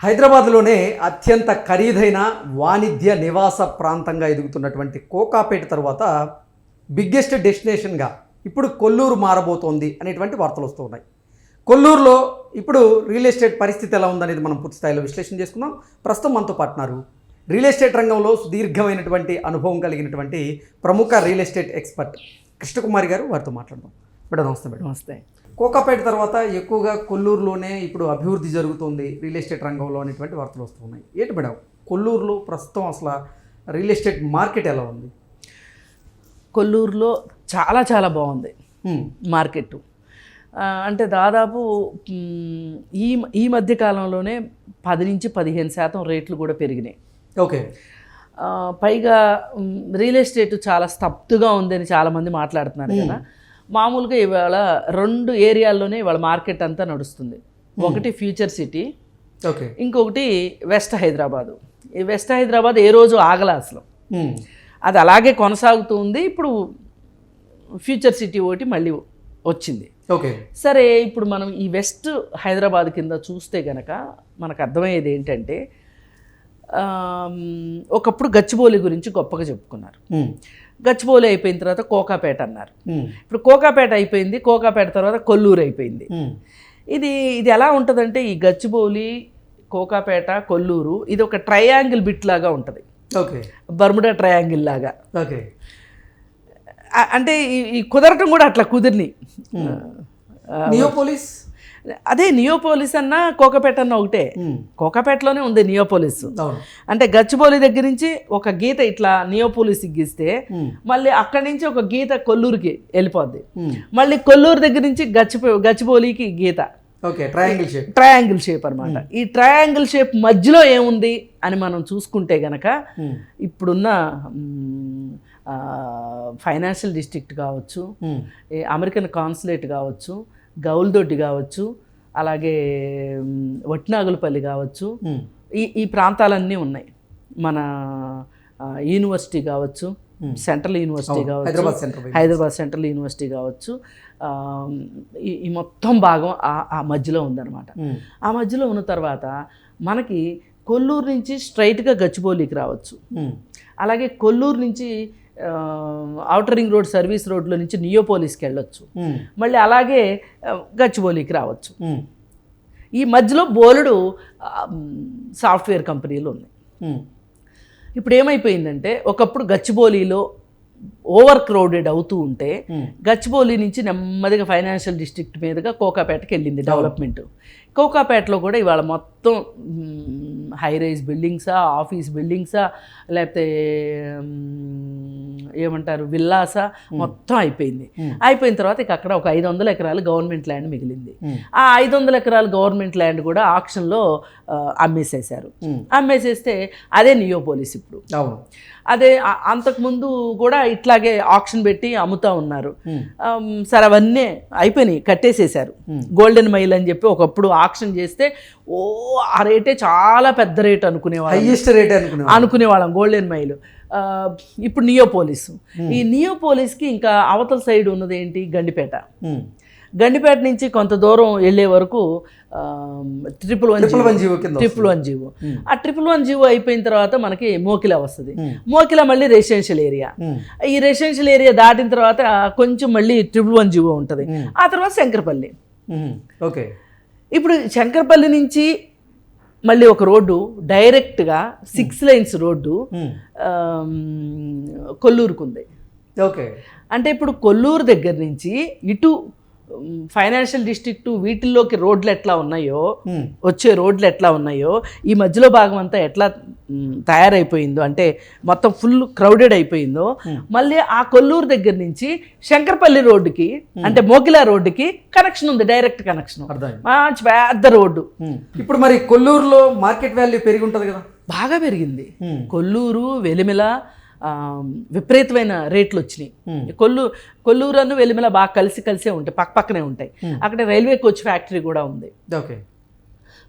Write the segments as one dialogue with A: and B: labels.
A: హైదరాబాద్లోనే అత్యంత ఖరీదైన వాణిజ్య నివాస ప్రాంతంగా ఎదుగుతున్నటువంటి కోకాపేట తర్వాత బిగ్గెస్ట్ డెస్టినేషన్గా ఇప్పుడు కొల్లూరు మారబోతోంది అనేటువంటి వార్తలు వస్తూ ఉన్నాయి. కొల్లూరులో ఇప్పుడు రియల్ ఎస్టేట్ పరిస్థితి ఎలా ఉందనేది మనం పూర్తి స్థాయిలో విశ్లేషణ చేసుకుందాం. ప్రస్తుతం మనతో పాటున్నారు రియల్ ఎస్టేట్ రంగంలో సుదీర్ఘమైనటువంటి అనుభవం కలిగినటువంటి ప్రముఖ రియల్ ఎస్టేట్ ఎక్స్పర్ట్ కృష్ణకుమారి గారు. వారితో మాట్లాడదాం. మేడం నమస్తే. మేడం
B: నమస్తే.
A: కోకాపేట తర్వాత ఎక్కువగా కొల్లూరులోనే ఇప్పుడు అభివృద్ధి జరుగుతుంది రియల్ ఎస్టేట్ రంగంలో అనేటువంటి వార్తలు వస్తూ ఉన్నాయి. ఏంటి మేడం కొల్లూరులో ప్రస్తుతం అసలు రియల్ ఎస్టేట్ మార్కెట్ ఎలా ఉంది?
B: కొల్లూరులో చాలా చాలా బాగుంది మార్కెట్. అంటే దాదాపు ఈ మధ్య కాలంలోనే 10 నుంచి 15% రేట్లు కూడా పెరిగినాయి.
A: ఓకే.
B: పైగా రియల్ ఎస్టేట్ చాలా స్తబ్దుగా ఉందని చాలామంది మాట్లాడుతున్నారు కదా. మామూలుగా ఇవాళ 2 ఏరియాల్లోనే ఇవాళ మార్కెట్ అంతా నడుస్తుంది. ఒకటి ఫ్యూచర్ సిటీ,
A: ఓకే,
B: ఇంకొకటి వెస్ట్ హైదరాబాదు. ఈ వెస్ట్ హైదరాబాద్ ఏ రోజు ఆగల అసలు, అది అలాగే కొనసాగుతూ ఉంది. ఇప్పుడు ఫ్యూచర్ సిటీ ఒకటి మళ్ళీ వచ్చింది.
A: ఓకే.
B: సరే, ఇప్పుడు మనం ఈ వెస్ట్ హైదరాబాద్ కింద చూస్తే కనుక మనకు అర్థమయ్యేది ఏంటంటే, ఒకప్పుడు గచ్చిబౌలి గురించి గొప్పగా చెప్పుకున్నారు. గచ్చిబౌలి అయిపోయిన తర్వాత కోకాపేట అన్నారు. ఇప్పుడు కోకాపేట అయిపోయింది. కోకాపేట తర్వాత కొల్లూరు అయిపోయింది. ఇది ఎలా ఉంటుందంటే, ఈ గచ్చిబౌలి, కోకాపేట, కొల్లూరు ఇది ఒక ట్రయాంగిల్ బిట్ లాగా ఉంటుంది.
A: ఓకే.
B: బర్ముడా ట్రయాంగిల్ లాగా.
A: ఓకే.
B: అంటే ఈ కుదరటం కూడా అట్లా కుదిరిని.
A: నియోపోలిస్,
B: అదే నియోపోలిస్ అన్న కోకాపేట అన్న ఒకటే. కోకాపేటలోనే ఉంది నియోపోలిస్. అంటే గచ్చిబౌలి దగ్గర నుంచి ఒక గీత ఇట్లా నియోపోలిస్ గీస్తే మళ్ళీ అక్కడి నుంచి ఒక గీత కొల్లూరుకి వెళ్ళిపోద్ది. మళ్ళీ కొల్లూరు దగ్గర నుంచి గచ్చిబౌలికి గీత.
A: ఓకే.
B: ట్రయాంగిల్ షేప్ అనమాట. ఈ ట్రయాంగిల్ షేప్ మధ్యలో ఏముంది అని మనం చూసుకుంటే గనక, ఇప్పుడున్న ఫైనాన్షియల్ డిస్ట్రిక్ట్ కావచ్చు, అమెరికన్ కాన్సులేట్ కావచ్చు, గౌల్దొడ్డి కావచ్చు, అలాగే వట్నాగులపల్లి కావచ్చు, ఈ ప్రాంతాలన్నీ ఉన్నాయి. మన యూనివర్సిటీ కావచ్చు, సెంట్రల్ యూనివర్సిటీ కావచ్చు, హైదరాబాద్ సెంట్రల్ యూనివర్సిటీ కావచ్చు, ఈ మొత్తం భాగం ఆ మధ్యలో ఉందన్నమాట. ఆ మధ్యలో ఉన్న తర్వాత మనకి కొల్లూరు నుంచి స్ట్రైట్గా గచ్చిబౌలికి రావచ్చు. అలాగే కొల్లూరు నుంచి ఔటర్ రింగ్ రోడ్, సర్వీస్ రోడ్లో నుంచి నియోపోలిస్కి వెళ్ళొచ్చు. మళ్ళీ అలాగే గచ్చిబౌలికి రావచ్చు. ఈ మధ్యలో బోలెడు సాఫ్ట్వేర్ కంపెనీలు ఉన్నాయి. ఇప్పుడు ఏమైపోయిందంటే, ఒకప్పుడు గచ్చిబౌలిలో ఓవర్ క్రౌడెడ్ అవుతూ ఉంటే గచ్చిబౌలి నుంచి నెమ్మదిగా ఫైనాన్షియల్ డిస్ట్రిక్ట్ మీదుగా కోకాపేటకి వెళ్ళింది డెవలప్మెంట్. కోకాపేటలో కూడా ఇవాళ మొత్తం హై రైజ్ బిల్డింగ్సా, ఆఫీస్ బిల్డింగ్సా, లేకపోతే ఏమంటారు విల్లాసా, మొత్తం అయిపోయింది. అయిపోయిన తర్వాత ఇక అక్కడ ఒక 500 ఎకరాలు గవర్నమెంట్ ల్యాండ్ మిగిలింది. ఆ 500 ఎకరాలు గవర్నమెంట్ ల్యాండ్ కూడా ఆక్షన్లో అమ్మేసేశారు. అమ్మేసేస్తే అదే నియోపోలిస్ ఇప్పుడు. అదే అంతకుముందు కూడా ఇట్లాగే ఆక్షన్ పెట్టి అమ్ముతూ ఉన్నారు. సరే, అవన్నీ అయిపోయినాయి, కట్టేసేసారు. గోల్డెన్ మైల్ అని చెప్పి ఒకప్పుడు ఆక్షన్ చేస్తే ఆ రేటే చాలా పెద్ద రేట్ అనుకునేవాళ్ళం గోల్డెన్ మైల్. ఇప్పుడు నియోపోలిస్. ఈ నియోపోలిస్కి ఇంకా అవతల సైడ్ ఉన్నది ఏంటి, గండిపేట. గండిపేట నుంచి కొంత దూరం వెళ్ళే వరకు 111 జీవో. ఆ 111 జీవో అయిపోయిన తర్వాత మనకి మోకిలా వస్తుంది. మోకిలా మళ్ళీ రెసిడెన్షియల్ ఏరియా. ఈ రెసిడెన్షియల్ ఏరియా దాటిన తర్వాత కొంచెం మళ్ళీ 111 జీవో ఉంటుంది. ఆ తర్వాత శంకరపల్లి.
A: ఓకే.
B: ఇప్పుడు శంకరపల్లి నుంచి మళ్ళీ ఒక రోడ్డు డైరెక్ట్గా 6 lanes రోడ్డు కొల్లూరుకు ఉంది.
A: ఓకే.
B: అంటే ఇప్పుడు కొల్లూరు దగ్గర నుంచి ఇటు ఫైనాన్షియల్ డిస్ట్రిక్ట్ వీటిల్లోకి రోడ్లు ఎట్లా ఉన్నాయో, వచ్చే రోడ్లు ఎట్లా ఉన్నాయో, ఈ మధ్యలో భాగం అంతా ఎట్లా తయారైపోయిందో, అంటే మొత్తం ఫుల్ క్రౌడెడ్ అయిపోయిందో, మళ్ళీ ఆ కొల్లూరు దగ్గర నుంచి శంకరపల్లి రోడ్డుకి, అంటే మోకిలా రోడ్డుకి కనెక్షన్ ఉంది, డైరెక్ట్ కనెక్షన్. మంచి పెద్ద రోడ్డు.
A: ఇప్పుడు మరి కొల్లూరులో మార్కెట్ వాల్యూ పెరిగి ఉంటుంది కదా?
B: బాగా పెరిగింది. కొల్లూరు, వెలిమిల విపరీతమైన రేట్లు వచ్చినాయి. కొల్లూరు వెలిమిల బాగా కలిసే ఉంటాయి, పక్కనే ఉంటాయి. అక్కడ రైల్వే కోచ్ ఫ్యాక్టరీ కూడా ఉంది.
A: ఓకే.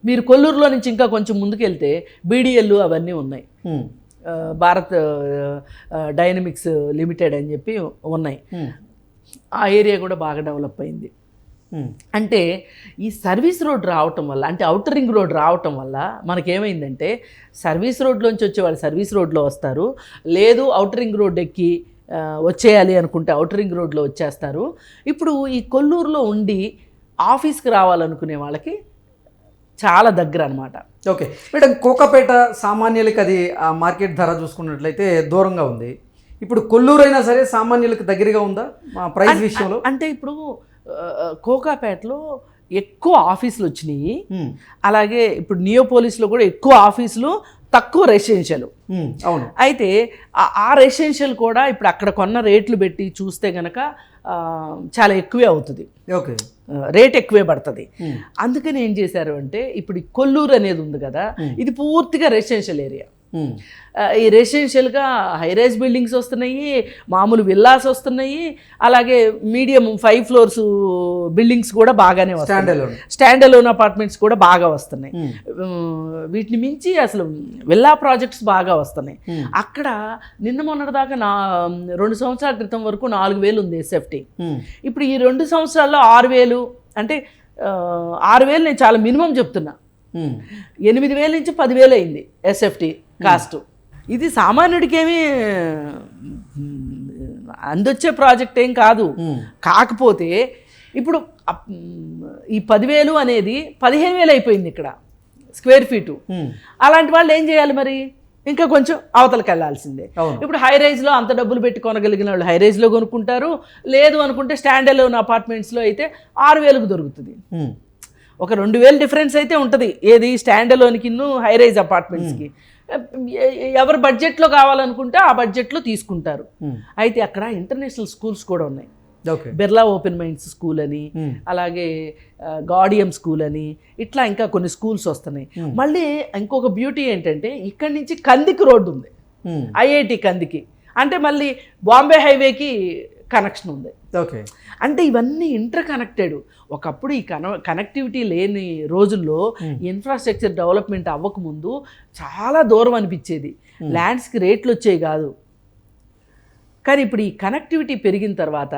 B: మీరు కొల్లూరులో నుంచి ఇంకా కొంచెం ముందుకెళ్తే బీడీఎల్ అవన్నీ ఉన్నాయి. భారత్ డైనమిక్స్ లిమిటెడ్ అని చెప్పి ఉన్నాయి. ఆ ఏరియా కూడా బాగా డెవలప్ అయింది. అంటే ఈ సర్వీస్ రోడ్ రావటం వల్ల, అంటే అవుటర్ రింగ్ రోడ్ రావటం వల్ల మనకేమైందంటే సర్వీస్ రోడ్లోంచి వచ్చే వాళ్ళు సర్వీస్ రోడ్లో వస్తారు, లేదు అవుటర్ రింగ్ రోడ్ ఎక్కి వచ్చేయాలి అనుకుంటే అవుటర్ రింగ్ రోడ్లో వచ్చేస్తారు. ఇప్పుడు ఈ కొల్లూరులో ఉండి ఆఫీస్కి రావాలనుకునే వాళ్ళకి చాలా దగ్గర అనమాట.
A: ఓకే మేడం, కోకాపేట సామాన్యులకి అది ఆ మార్కెట్ ధర చూసుకున్నట్లయితే దూరంగా ఉంది. ఇప్పుడు కొల్లూరు అయినా సరే సామాన్యులకు దగ్గరగా ఉందా మా ప్రైస్ విషయంలో?
B: అంటే ఇప్పుడు కోకాపేటలో ఎక్కువ ఆఫీసులు వచ్చినాయి, అలాగే ఇప్పుడు నియోపోలిస్లో కూడా ఎక్కువ ఆఫీసులు, తక్కువ రెసిడెన్షియల్.
A: అవును.
B: అయితే ఆ రెసిడెన్షియల్ కూడా ఇప్పుడు అక్కడ కొన్న రేట్లు పెట్టి చూస్తే కనుక చాలా ఎక్కువే అవుతుంది,
A: ఓకే,
B: రేట్ ఎక్కువే పడుతుంది. అందుకని ఏం చేశారు అంటే ఇప్పుడు ఈ కొల్లూరు అనేది ఉంది కదా, ఇది పూర్తిగా రెసిడెన్షియల్ ఏరియా. ఈ రెసిడెన్షియల్గా హైరైజ్ బిల్డింగ్స్ వస్తున్నాయి, మామూలు విల్లాస్ వస్తున్నాయి, అలాగే మీడియం 5 floors బిల్డింగ్స్ కూడా బాగానే వస్తున్నాయి, స్టాండ్ అలోన్ అపార్ట్మెంట్స్ కూడా బాగా వస్తున్నాయి. వీటిని మించి అసలు విల్లా ప్రాజెక్ట్స్ బాగా వస్తున్నాయి. అక్కడ నిన్న మొన్నటిదాకా 2 సంవత్సరాల క్రితం వరకు 4,000 ఉంది ఎస్ఎఫ్టీ. ఇప్పుడు ఈ 2 సంవత్సరాల్లో 6,000, అంటే 6,000 నేను చాలా మినిమం చెప్తున్నా, 8,000 నుంచి 10,000 అయింది ఎస్ఎఫ్టీ కాస్ట్. ఇది సామాన్యుడికి ఏమీ అందొచ్చే ప్రాజెక్ట్ ఏం కాదు. కాకపోతే ఇప్పుడు ఈ 10,000 అనేది 15,000 అయిపోయింది ఇక్కడ స్క్వేర్ ఫీటు. అలాంటి వాళ్ళు ఏం చేయాలి మరి? ఇంకా కొంచెం అవతలకి వెళ్ళాల్సిందే. ఇప్పుడు హై రైజ్లో అంత డబ్బులు పెట్టి కొనగలిగిన వాళ్ళు హై రైజ్లో కొనుక్కుంటారు, లేదు అనుకుంటే స్టాండ్ అలోన్ అపార్ట్మెంట్స్లో అయితే 6,000కు దొరుకుతుంది. ఒక 2,000 డిఫరెన్స్ అయితే ఉంటుంది, ఏది స్టాండ్ అలోన్కి హై రైజ్ అపార్ట్మెంట్స్కి. ఎవరు బడ్జెట్లో కావాలనుకుంటే ఆ బడ్జెట్లో తీసుకుంటారు. అయితే అక్కడ ఇంటర్నేషనల్ స్కూల్స్ కూడా ఉన్నాయి. బిర్లా ఓపెన్ మైండ్స్ స్కూల్ అని, అలాగే గాడియం స్కూల్ అని, ఇట్లా ఇంకా కొన్ని స్కూల్స్ వస్తున్నాయి. మళ్ళీ ఇంకొక బ్యూటీ ఏంటంటే ఇక్కడి నుంచి కందికి రోడ్డు ఉంది, ఐఐటి కందికి, అంటే మళ్ళీ బాంబే హైవేకి కనెక్షన్ ఉంది.
A: ఓకే,
B: అంటే ఇవన్నీ ఇంటర్ కనెక్టెడ్. ఒకప్పుడు ఈ కనెక్టివిటీ లేని రోజుల్లో ఇన్ఫ్రాస్ట్రక్చర్ డెవలప్మెంట్ అవ్వకముందు చాలా దూరం అనిపించేది, ల్యాండ్స్కి రేట్లు వచ్చేవి కాదు. కానీ ఇప్పుడు ఈ కనెక్టివిటీ పెరిగిన తర్వాత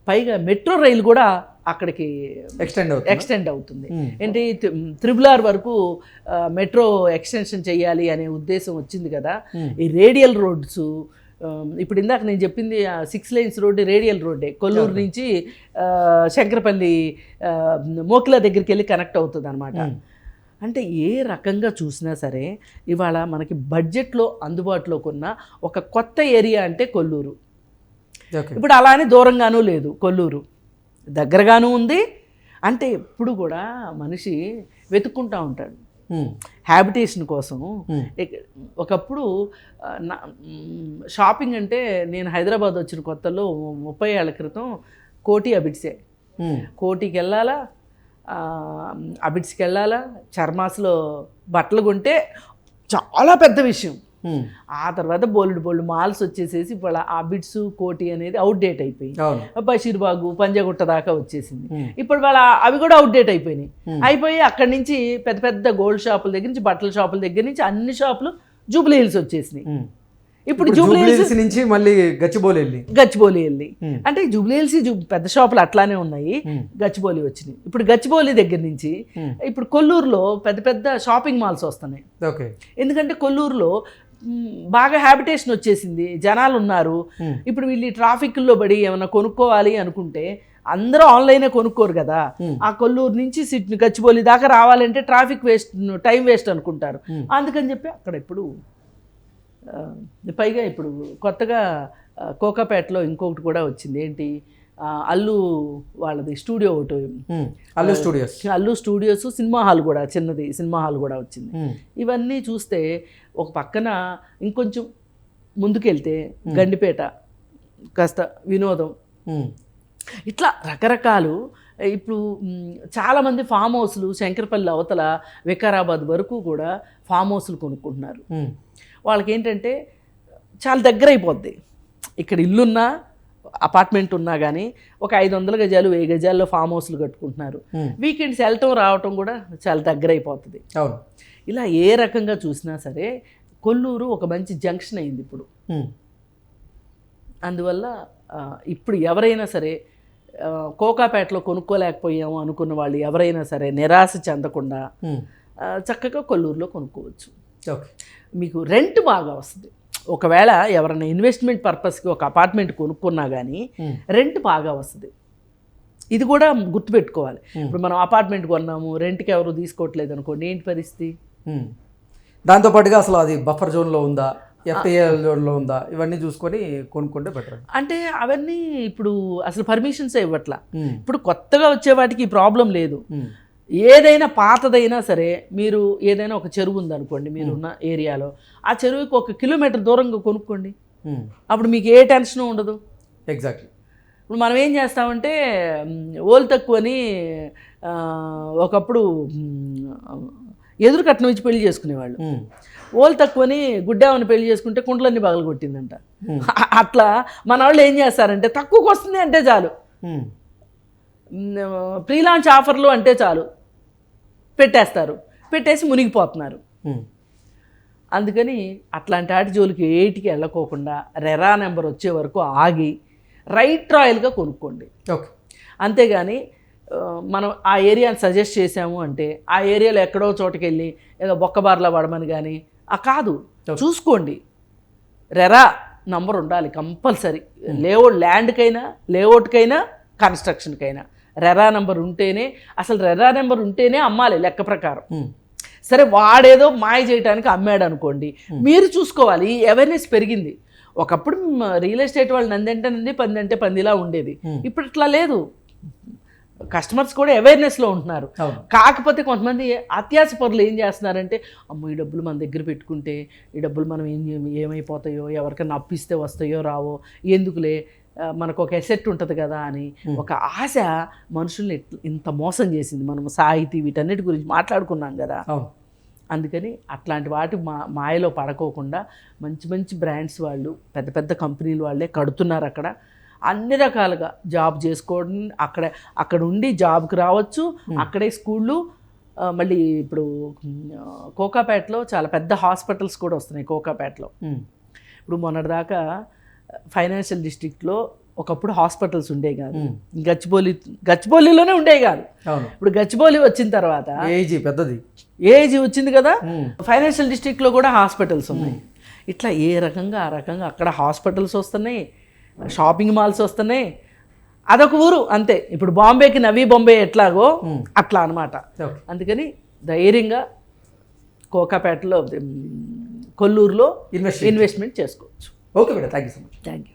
B: పైగా మెట్రో రైలు కూడా అక్కడికి ఎక్స్టెండ్ అవుతుంది. ఏంటి, త్రిబుల్ వరకు మెట్రో ఎక్స్టెన్షన్ చేయాలి అనే ఉద్దేశం వచ్చింది కదా. ఈ రేడియల్ రోడ్స్, ఇప్పుడు ఇందాక నేను చెప్పింది 6 lanes రోడ్డు రేడియల్ రోడ్డే, కొల్లూరు నుంచి శంకరపల్లి మోకిలా దగ్గరికి వెళ్ళి కనెక్ట్ అవుతుంది అనమాట. అంటే ఏ రకంగా చూసినా సరే ఇవాళ మనకి బడ్జెట్లో అందుబాటులోకి ఉన్న ఒక కొత్త ఏరియా అంటే కొల్లూరు. ఇప్పుడు అలానే దూరంగానూ లేదు, కొల్లూరు దగ్గరగానూ ఉంది. అంటే ఎప్పుడు కూడా మనిషి వెతుక్కుంటూ ఉంటాడు హ్యాబిటేషన్ కోసం. ఒకప్పుడు షాపింగ్ అంటే, నేను హైదరాబాద్ వచ్చిన కొత్తలో 30 ఏళ్ల క్రితం కోటి అబిడ్సే, కోటికి వెళ్ళాలా, అబిడ్స్కి వెళ్ళాలా, చర్మాస్లో బట్టలు కొంటే చాలా పెద్ద విషయం. ఆ తర్వాత బోల్డ్ మాల్స్ వచ్చేసేసి ఇప్పుడు అబిడ్స్ కోటి అనేది అవుట్డేట్ అయిపోయింది. బషీర్బాగు పంజాగుట్ట దాకా వచ్చేసింది. ఇప్పుడు వాళ్ళ అవి కూడా అవుట్డేట్ అయిపోయి అక్కడి నుంచి పెద్ద పెద్ద గోల్డ్ షాపుల దగ్గర నుంచి బట్టల షాపుల దగ్గర నుంచి అన్ని షాపులు జూబ్లీ హిల్స్ వచ్చేసినాయి. ఇప్పుడు జూబ్లీ హిల్స్ నుంచి మళ్ళీ గచ్చిబౌలి వెళ్ళి, అంటే జూబ్లీ హిల్స్ పెద్ద షాపులు అట్లానే ఉన్నాయి, గచ్చిబౌలి వచ్చినాయి. ఇప్పుడు గచ్చిబౌలి దగ్గర నుంచి ఇప్పుడు కొల్లూరులో పెద్ద పెద్ద షాపింగ్ మాల్స్ వస్తున్నాయి. ఎందుకంటే కొల్లూరులో బాగా హ్యాబిటేషన్ వచ్చేసింది, జనాలు ఉన్నారు. ఇప్పుడు వీళ్ళు ట్రాఫిక్లో పడి ఏమైనా కొనుక్కోవాలి అనుకుంటే అందరూ ఆన్లైనే కొనుక్కోరు కదా. ఆ కొల్లూరు నుంచి గచ్చిబౌలి దాకా రావాలంటే ట్రాఫిక్ వేస్ట్, టైం వేస్ట్ అనుకుంటారు. అందుకని చెప్పి అక్కడ ఇప్పుడు పైగా ఇప్పుడు కొత్తగా కోకాపేటలో ఇంకొకటి కూడా వచ్చింది. ఏంటి, అల్లు వాళ్ళది స్టూడియో ఒకటి, అల్లు స్టూడియోస్ సినిమా హాల్ కూడా, చిన్నది సినిమా హాల్ కూడా వచ్చింది. ఇవన్నీ చూస్తే ఒక పక్కన ఇంకొంచెం ముందుకెళ్తే గండిపేట, కాస్త వినోదం, ఇట్లా రకరకాలు. ఇప్పుడు చాలామంది ఫామ్ హౌస్లు శంకరపల్లి అవతల వికారాబాద్ వరకు కూడా ఫామ్ హౌస్లు కొనుక్కుంటున్నారు. వాళ్ళకి ఏంటంటే చాలా దగ్గర అయిపోద్ది, ఇక్కడ ఇల్లున్నా అపార్ట్మెంట్ ఉన్నా కానీ ఒక 500 గజాలు 1000 గజాల్లో ఫామ్ హౌస్లు కట్టుకుంటున్నారు. వీకెండ్స్ వెళ్ళటం రావటం కూడా చాలా దగ్గర అయిపోతుంది. ఇలా ఏ రకంగా చూసినా సరే కొల్లూరు ఒక మంచి జంక్షన్ అయింది ఇప్పుడు. అందువల్ల ఇప్పుడు ఎవరైనా సరే కోకాపేటలో కొనుక్కోలేకపోయాము అనుకున్న వాళ్ళు ఎవరైనా సరే నిరాశ చెందకుండా చక్కగా కొల్లూరులో కొనుక్కోవచ్చు.
A: ఓకే.
B: మీకు రెంట్ బాగా వస్తుంది. ఒకవేళ ఎవరైనా ఇన్వెస్ట్మెంట్ పర్పస్కి ఒక అపార్ట్మెంట్ కొనుక్కున్నా కానీ రెంట్ బాగా వస్తుంది. ఇది కూడా గుర్తుపెట్టుకోవాలి. ఇప్పుడు మనం అపార్ట్మెంట్ కొన్నాము, రెంట్కి ఎవరు తీసుకోవట్లేదు అనుకోండి, ఏంటి పరిస్థితి?
A: దాంతోపాటుగా అసలు అది బఫర్ జోన్లో ఉందా, ఎఫ్టీఎల్ జోన్లో ఉందా, ఇవన్నీ చూసుకొని కొనుక్కుంటే బెటర్.
B: అంటే అవన్నీ ఇప్పుడు అసలు పర్మిషన్స్ ఇవ్వట్లా. ఇప్పుడు కొత్తగా వచ్చే వాటికి ఈ ప్రాబ్లం లేదు. ఏదైనా పాతదైనా సరే, మీరు ఏదైనా ఒక చెరువు ఉందనుకోండి మీరున్న ఏరియాలో, ఆ చెరువుకి 1 కిలోమీటర్ దూరంగా కొనుక్కోండి. అప్పుడు మీకు ఏ టెన్షన్ ఉండదు.
A: ఎగ్జాక్ట్లీ.
B: ఇప్పుడు మనం ఏం చేస్తామంటే ఓలు తక్కువని ఒకప్పుడు ఎదురు కట్నం ఇచ్చి పెళ్లి చేసుకునేవాళ్ళు. ఓలు తక్కువని గుడ్డామని పెళ్లి చేసుకుంటే కుంట్లన్నీ పగలు కొట్టిందంట. అట్లా మన వాళ్ళు ఏం చేస్తారంటే తక్కువకి వస్తుంది అంటే చాలు, ప్రీ లాంచ్ ఆఫర్లు అంటే చాలు పెట్టేస్తారు, పెట్టేసి మునిగిపోతున్నారు. అందుకని అట్లాంటి వాటి జోలికి ఏటికి వెళ్ళకోకుండా రెరా నెంబర్ వచ్చే వరకు ఆగి రైట్ రాయల్గా కొనుక్కోండి.
A: ఓకే.
B: అంతేగాని మనం ఆ ఏరియాని సజెస్ట్ చేసాము అంటే ఆ ఏరియాలో ఎక్కడో చోటకి వెళ్ళి ఏదో బొక్కబార్లా పడమని కానీ కాదు, చూసుకోండి. రెరా నంబర్ ఉండాలి కంపల్సరీ. లేఅవుట్ ల్యాండ్కైనా, లేఅవుట్కైనా, కన్స్ట్రక్షన్కైనా రెరా నెంబర్ ఉంటేనే, అసలు రెరా నెంబర్ ఉంటేనే అమ్మాలి లెక్క ప్రకారం. సరే వాడేదో మాయ చేయడానికి అమ్మాడు అనుకోండి, మీరు చూసుకోవాలి. ఈ అవేర్నెస్ పెరిగింది. ఒకప్పుడు రియల్ ఎస్టేట్ వాళ్ళు నందంటే నంది, పందంటే పందిలా ఉండేది. ఇప్పుడు ఇట్లా లేదు. కస్టమర్స్ కూడా అవేర్నెస్లో ఉంటున్నారు. కాకపోతే కొంతమంది అత్యాశ పరులు ఏం చేస్తున్నారంటే, అమ్మో ఈ డబ్బులు మన దగ్గర పెట్టుకుంటే ఈ డబ్బులు మనం ఏమైపోతాయో, ఎవరికైనా అప్పిస్తే వస్తాయో రావో, ఎందుకులే మనకు ఒక ఎసెట్ ఉంటుంది కదా అని ఒక ఆశ మనుషుల్ని ఇంత మోసం చేసింది. మనం సాహితీ వీటన్నిటి గురించి మాట్లాడుకున్నాం కదా. అందుకని అట్లాంటి వాటి మాయలో పడకోకుండా మంచి మంచి బ్రాండ్స్ వాళ్ళు, పెద్ద పెద్ద కంపెనీలు వాళ్ళే కడుతున్నారు. అక్కడ అన్ని రకాలుగా జాబ్ చేసుకోవడం, అక్కడ ఉండి జాబ్కి రావచ్చు. అక్కడే స్కూళ్ళు, మళ్ళీ ఇప్పుడు కోకాపేటలో చాలా పెద్ద హాస్పిటల్స్ కూడా వస్తున్నాయి. కోకాపేటలో ఇప్పుడు మొన్నటిదాకా ఫైనాన్షియల్ డిస్ట్రిక్ట్లో ఒకప్పుడు హాస్పిటల్స్ ఉండేవి కాదు. గచ్చిబౌలిలోనే ఉండేవి కాదు. ఇప్పుడు గచ్చిబౌలి వచ్చిన తర్వాత ఏజీ వచ్చింది కదా, ఫైనాన్షియల్ డిస్ట్రిక్ట్లో కూడా హాస్పిటల్స్ ఉన్నాయి. ఇట్లా ఏ రకంగా ఆ రకంగా అక్కడ హాస్పిటల్స్ వస్తున్నాయి, షాపింగ్ మాల్స్ వస్తున్నాయి. అదొక ఊరు అంతే. ఇప్పుడు బాంబేకి నవీ బాంబే ఎట్లాగో అట్లా అనమాట. అందుకని ధైర్యంగా కోకాపేటలో, కొల్లూరులో ఇన్వెస్ట్మెంట్ చేసుకోవచ్చు.
A: Okay madam, thank you so much.
B: Thank you.